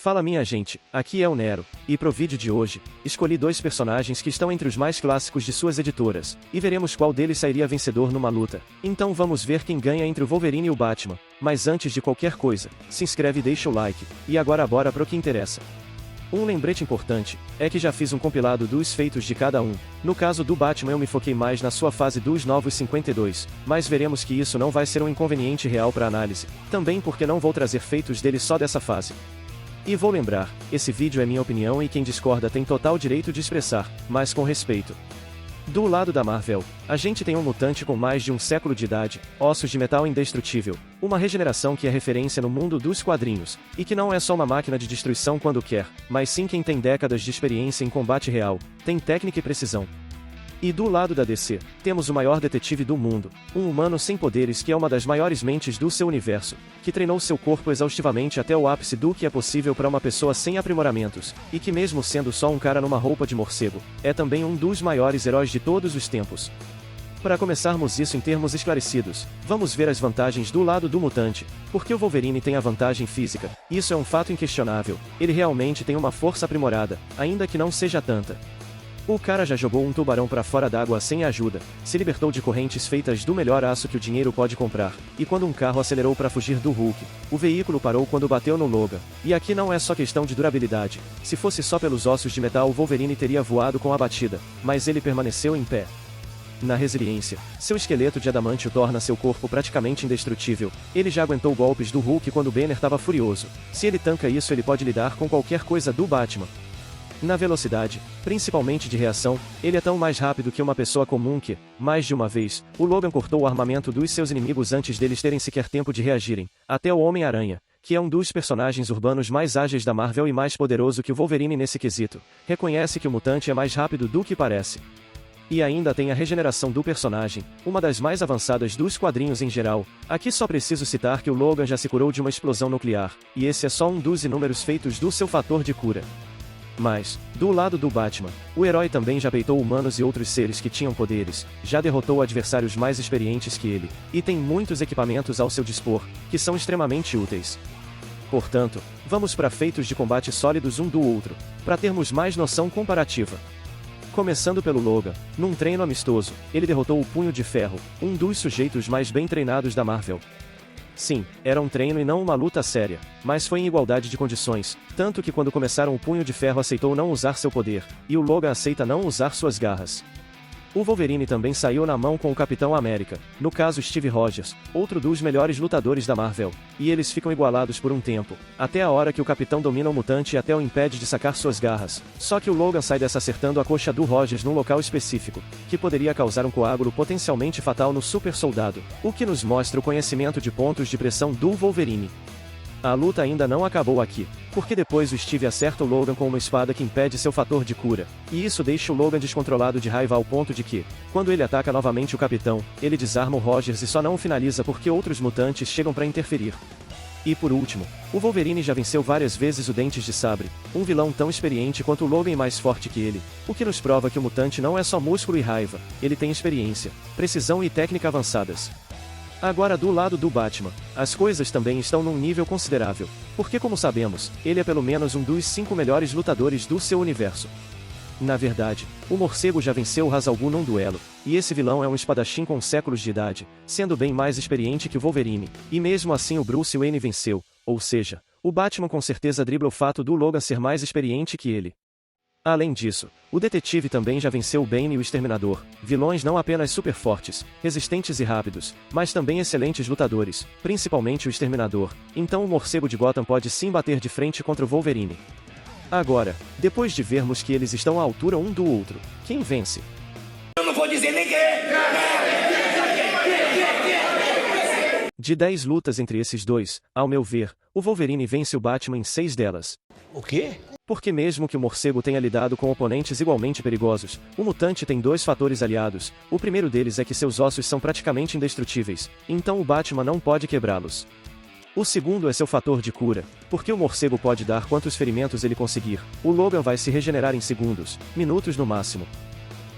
Fala minha gente, aqui é o Nero, e pro vídeo de hoje, escolhi dois personagens que estão entre os mais clássicos de suas editoras, e veremos qual deles sairia vencedor numa luta. Então vamos ver quem ganha entre o Wolverine e o Batman, mas antes de qualquer coisa, se inscreve e deixa o like, e agora bora pro que interessa. Um lembrete importante, é que já fiz um compilado dos feitos de cada um. No caso do Batman eu me foquei mais na sua fase dos Novos 52, mas veremos que isso não vai ser um inconveniente real para análise, também porque não vou trazer feitos dele só dessa fase. E vou lembrar, esse vídeo é minha opinião e quem discorda tem total direito de expressar, mas com respeito. Do lado da Marvel, a gente tem um mutante com mais de um século de idade, ossos de metal indestrutível, uma regeneração que é referência no mundo dos quadrinhos, e que não é só uma máquina de destruição quando quer, mas sim quem tem décadas de experiência em combate real, tem técnica e precisão. E do lado da DC, temos o maior detetive do mundo, um humano sem poderes que é uma das maiores mentes do seu universo, que treinou seu corpo exaustivamente até o ápice do que é possível para uma pessoa sem aprimoramentos, e que mesmo sendo só um cara numa roupa de morcego, é também um dos maiores heróis de todos os tempos. Para começarmos isso em termos esclarecidos, vamos ver as vantagens do lado do mutante, porque o Wolverine tem a vantagem física, isso é um fato inquestionável, ele realmente tem uma força aprimorada, ainda que não seja tanta. O cara já jogou um tubarão pra fora d'água sem ajuda, se libertou de correntes feitas do melhor aço que o dinheiro pode comprar, e quando um carro acelerou para fugir do Hulk, o veículo parou quando bateu no Logan. E aqui não é só questão de durabilidade, se fosse só pelos ossos de metal o Wolverine teria voado com a batida, mas ele permaneceu em pé. Na resiliência, seu esqueleto de adamantio torna seu corpo praticamente indestrutível, ele já aguentou golpes do Hulk quando Banner estava furioso, se ele tanca isso ele pode lidar com qualquer coisa do Batman. Na velocidade, principalmente de reação, ele é tão mais rápido que uma pessoa comum que, mais de uma vez, o Logan cortou o armamento dos seus inimigos antes deles terem sequer tempo de reagirem, até o Homem-Aranha, que é um dos personagens urbanos mais ágeis da Marvel e mais poderoso que o Wolverine nesse quesito, reconhece que o mutante é mais rápido do que parece. E ainda tem a regeneração do personagem, uma das mais avançadas dos quadrinhos em geral. Aqui só preciso citar que o Logan já se curou de uma explosão nuclear, e esse é só um dos inúmeros feitos do seu fator de cura. Mas, do lado do Batman, o herói também já peitou humanos e outros seres que tinham poderes, já derrotou adversários mais experientes que ele, e tem muitos equipamentos ao seu dispor, que são extremamente úteis. Portanto, vamos para feitos de combate sólidos um do outro, para termos mais noção comparativa. Começando pelo Logan, num treino amistoso, ele derrotou o Punho de Ferro, um dos sujeitos mais bem treinados da Marvel. Sim, era um treino e não uma luta séria, mas foi em igualdade de condições, tanto que quando começaram o Punho de Ferro aceitou não usar seu poder, e o Logan aceita não usar suas garras. O Wolverine também saiu na mão com o Capitão América, no caso Steve Rogers, outro dos melhores lutadores da Marvel, e eles ficam igualados por um tempo, até a hora que o Capitão domina o mutante e até o impede de sacar suas garras, só que o Logan sai dessa acertando a coxa do Rogers num local específico, que poderia causar um coágulo potencialmente fatal no super soldado, o que nos mostra o conhecimento de pontos de pressão do Wolverine. A luta ainda não acabou aqui, porque depois o Steve acerta o Logan com uma espada que impede seu fator de cura, e isso deixa o Logan descontrolado de raiva ao ponto de que, quando ele ataca novamente o Capitão, ele desarma o Rogers e só não o finaliza porque outros mutantes chegam para interferir. E por último, o Wolverine já venceu várias vezes o Dentes de Sabre, um vilão tão experiente quanto o Logan e mais forte que ele, o que nos prova que o mutante não é só músculo e raiva, ele tem experiência, precisão e técnica avançadas. Agora do lado do Batman, as coisas também estão num nível considerável, porque como sabemos, ele é pelo menos um dos 5 melhores lutadores do seu universo. Na verdade, o morcego já venceu o Ra's al Ghul num duelo, e esse vilão é um espadachim com séculos de idade, sendo bem mais experiente que o Wolverine, e mesmo assim o Bruce Wayne venceu, ou seja, o Batman com certeza dribla o fato do Logan ser mais experiente que ele. Além disso, o detetive também já venceu o Bane e o Exterminador, vilões não apenas super fortes, resistentes e rápidos, mas também excelentes lutadores, principalmente o Exterminador, então o morcego de Gotham pode sim bater de frente contra o Wolverine. Agora, depois de vermos que eles estão à altura um do outro, quem vence? Eu não vou dizer nem quem. De 10 lutas entre esses dois, ao meu ver, o Wolverine vence o Batman em 6 delas. O quê? Porque mesmo que o morcego tenha lidado com oponentes igualmente perigosos, o mutante tem dois fatores aliados. O primeiro deles é que seus ossos são praticamente indestrutíveis, então o Batman não pode quebrá-los. O segundo é seu fator de cura, porque o morcego pode dar quantos ferimentos ele conseguir, o Logan vai se regenerar em segundos, minutos no máximo.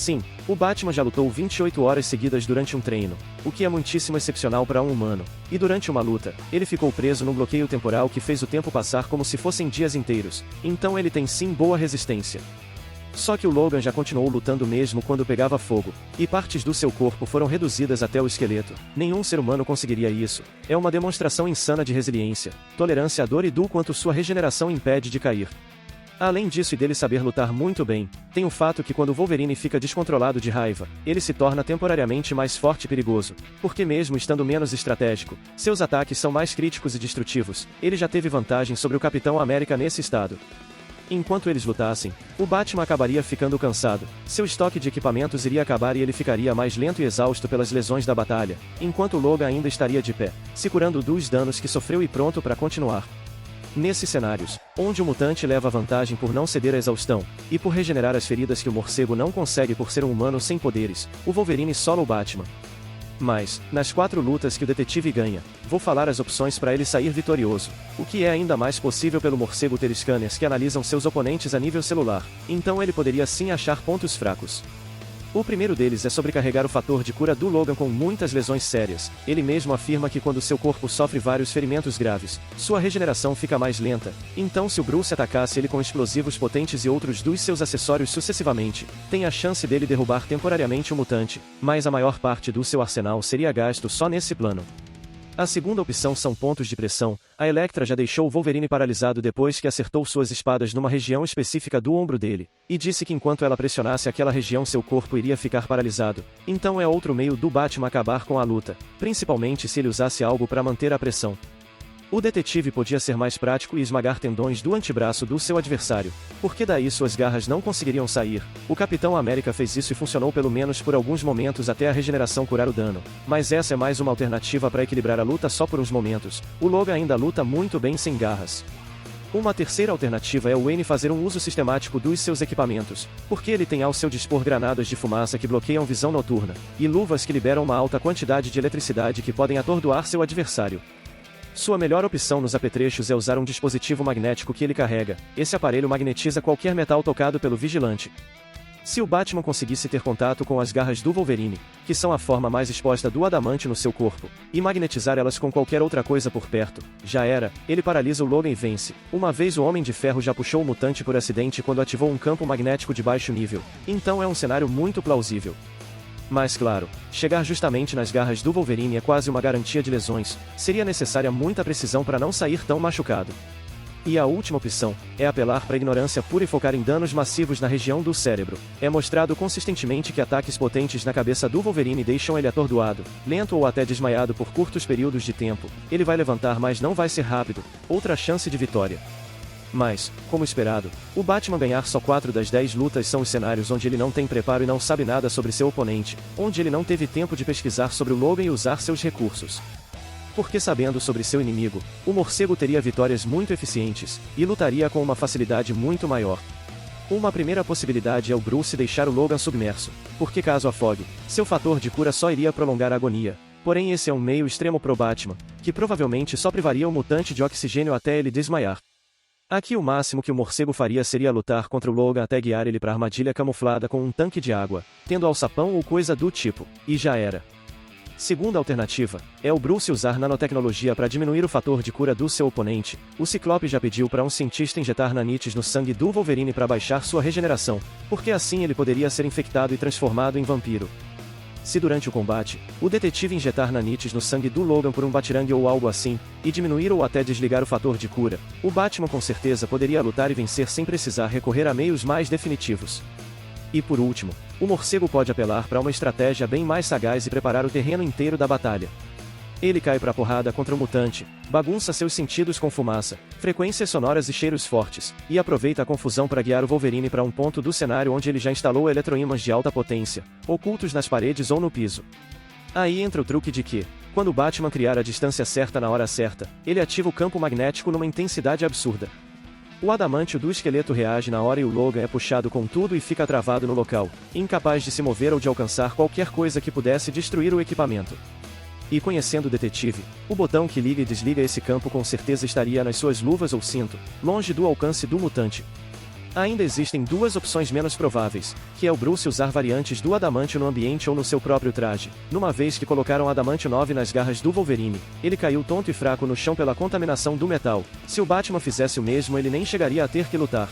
Sim, o Batman já lutou 28 horas seguidas durante um treino, o que é muitíssimo excepcional para um humano, e durante uma luta, ele ficou preso num bloqueio temporal que fez o tempo passar como se fossem dias inteiros, então ele tem sim boa resistência. Só que o Logan já continuou lutando mesmo quando pegava fogo, e partes do seu corpo foram reduzidas até o esqueleto. Nenhum ser humano conseguiria isso. É uma demonstração insana de resiliência, tolerância à dor e do quanto sua regeneração impede de cair. Além disso e dele saber lutar muito bem, tem o fato que quando o Wolverine fica descontrolado de raiva, ele se torna temporariamente mais forte e perigoso, porque mesmo estando menos estratégico, seus ataques são mais críticos e destrutivos. Ele já teve vantagem sobre o Capitão América nesse estado. Enquanto eles lutassem, o Batman acabaria ficando cansado, seu estoque de equipamentos iria acabar e ele ficaria mais lento e exausto pelas lesões da batalha, enquanto Logan ainda estaria de pé, se curando dos danos que sofreu e pronto para continuar. Nesses cenários, onde o mutante leva vantagem por não ceder à exaustão, e por regenerar as feridas que o morcego não consegue por ser um humano sem poderes, o Wolverine sola o Batman. Mas, nas 4 lutas que o detetive ganha, vou falar as opções para ele sair vitorioso, o que é ainda mais possível pelo morcego ter scanners que analisam seus oponentes a nível celular, então ele poderia sim achar pontos fracos. O primeiro deles é sobrecarregar o fator de cura do Logan com muitas lesões sérias. Ele mesmo afirma que quando seu corpo sofre vários ferimentos graves, sua regeneração fica mais lenta. Então se o Bruce atacasse ele com explosivos potentes e outros dos seus acessórios sucessivamente, tem a chance dele derrubar temporariamente o mutante, mas a maior parte do seu arsenal seria gasto só nesse plano. A segunda opção são pontos de pressão. A Elektra já deixou o Wolverine paralisado depois que acertou suas espadas numa região específica do ombro dele, e disse que enquanto ela pressionasse aquela região seu corpo iria ficar paralisado. Então é outro meio do Batman acabar com a luta, principalmente se ele usasse algo para manter a pressão. O detetive podia ser mais prático e esmagar tendões do antebraço do seu adversário, porque daí suas garras não conseguiriam sair. O Capitão América fez isso e funcionou pelo menos por alguns momentos até a regeneração curar o dano, mas essa é mais uma alternativa para equilibrar a luta só por uns momentos. O Logan ainda luta muito bem sem garras. Uma terceira alternativa é o Wayne fazer um uso sistemático dos seus equipamentos, porque ele tem ao seu dispor granadas de fumaça que bloqueiam visão noturna, e luvas que liberam uma alta quantidade de eletricidade que podem atordoar seu adversário. Sua melhor opção nos apetrechos é usar um dispositivo magnético que ele carrega. Esse aparelho magnetiza qualquer metal tocado pelo vigilante. Se o Batman conseguisse ter contato com as garras do Wolverine, que são a forma mais exposta do adamante no seu corpo, e magnetizar elas com qualquer outra coisa por perto, já era, ele paralisa o Logan e vence. Uma vez o Homem de Ferro já puxou o mutante por acidente quando ativou um campo magnético de baixo nível, então é um cenário muito plausível. Mas claro, chegar justamente nas garras do Wolverine é quase uma garantia de lesões, seria necessária muita precisão para não sair tão machucado. E a última opção é apelar para a ignorância pura e focar em danos massivos na região do cérebro. É mostrado consistentemente que ataques potentes na cabeça do Wolverine deixam ele atordoado, lento ou até desmaiado por curtos períodos de tempo. Ele vai levantar, mas não vai ser rápido. Outra chance de vitória. Mas, como esperado, o Batman ganhar só 4 das 10 lutas são os cenários onde ele não tem preparo e não sabe nada sobre seu oponente, onde ele não teve tempo de pesquisar sobre o Logan e usar seus recursos. Porque sabendo sobre seu inimigo, o morcego teria vitórias muito eficientes, e lutaria com uma facilidade muito maior. Uma primeira possibilidade é o Bruce deixar o Logan submerso, porque caso afogue, seu fator de cura só iria prolongar a agonia. Porém esse é um meio extremo pro Batman, que provavelmente só privaria o mutante de oxigênio até ele desmaiar. Aqui o máximo que o morcego faria seria lutar contra o Logan até guiar ele para a armadilha camuflada com um tanque de água, tendo alçapão ou coisa do tipo, e já era. Segunda alternativa é o Bruce usar nanotecnologia para diminuir o fator de cura do seu oponente. O Ciclope já pediu para um cientista injetar nanites no sangue do Wolverine para baixar sua regeneração, porque assim ele poderia ser infectado e transformado em vampiro. Se durante o combate, o detetive injetar nanites no sangue do Logan por um batirangue ou algo assim, e diminuir ou até desligar o fator de cura, o Batman com certeza poderia lutar e vencer sem precisar recorrer a meios mais definitivos. E por último, o morcego pode apelar para uma estratégia bem mais sagaz e preparar o terreno inteiro da batalha. Ele cai pra porrada contra o mutante, bagunça seus sentidos com fumaça, frequências sonoras e cheiros fortes, e aproveita a confusão para guiar o Wolverine para um ponto do cenário onde ele já instalou eletroímãs de alta potência, ocultos nas paredes ou no piso. Aí entra o truque de que, quando o Batman criar a distância certa na hora certa, ele ativa o campo magnético numa intensidade absurda. O adamantio do esqueleto reage na hora e o Logan é puxado com tudo e fica travado no local, incapaz de se mover ou de alcançar qualquer coisa que pudesse destruir o equipamento. E conhecendo o detetive, o botão que liga e desliga esse campo com certeza estaria nas suas luvas ou cinto, longe do alcance do mutante. Ainda existem duas opções menos prováveis, que é o Bruce usar variantes do Adamantio no ambiente ou no seu próprio traje. Numa vez que colocaram Adamantio 9 nas garras do Wolverine, ele caiu tonto e fraco no chão pela contaminação do metal. Se o Batman fizesse o mesmo, ele nem chegaria a ter que lutar.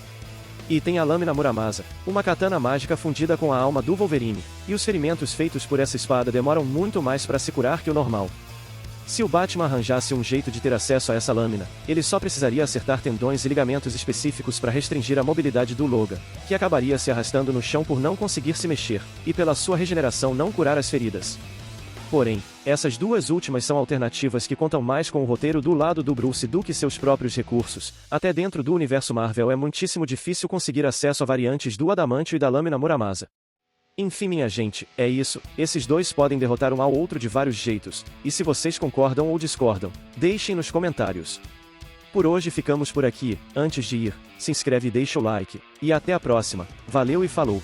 E tem a lâmina Muramasa, uma katana mágica fundida com a alma do Wolverine, e os ferimentos feitos por essa espada demoram muito mais para se curar que o normal. Se o Batman arranjasse um jeito de ter acesso a essa lâmina, ele só precisaria acertar tendões e ligamentos específicos para restringir a mobilidade do Logan, que acabaria se arrastando no chão por não conseguir se mexer, e pela sua regeneração não curar as feridas. Porém, essas duas últimas são alternativas que contam mais com o roteiro do lado do Bruce do que seus próprios recursos. Até dentro do universo Marvel é muitíssimo difícil conseguir acesso a variantes do Adamantio e da lâmina Muramasa. Enfim, minha gente, é isso, esses dois podem derrotar um ao outro de vários jeitos, e se vocês concordam ou discordam, deixem nos comentários. Por hoje ficamos por aqui. Antes de ir, se inscreve e deixa o like, e até a próxima, valeu e falou!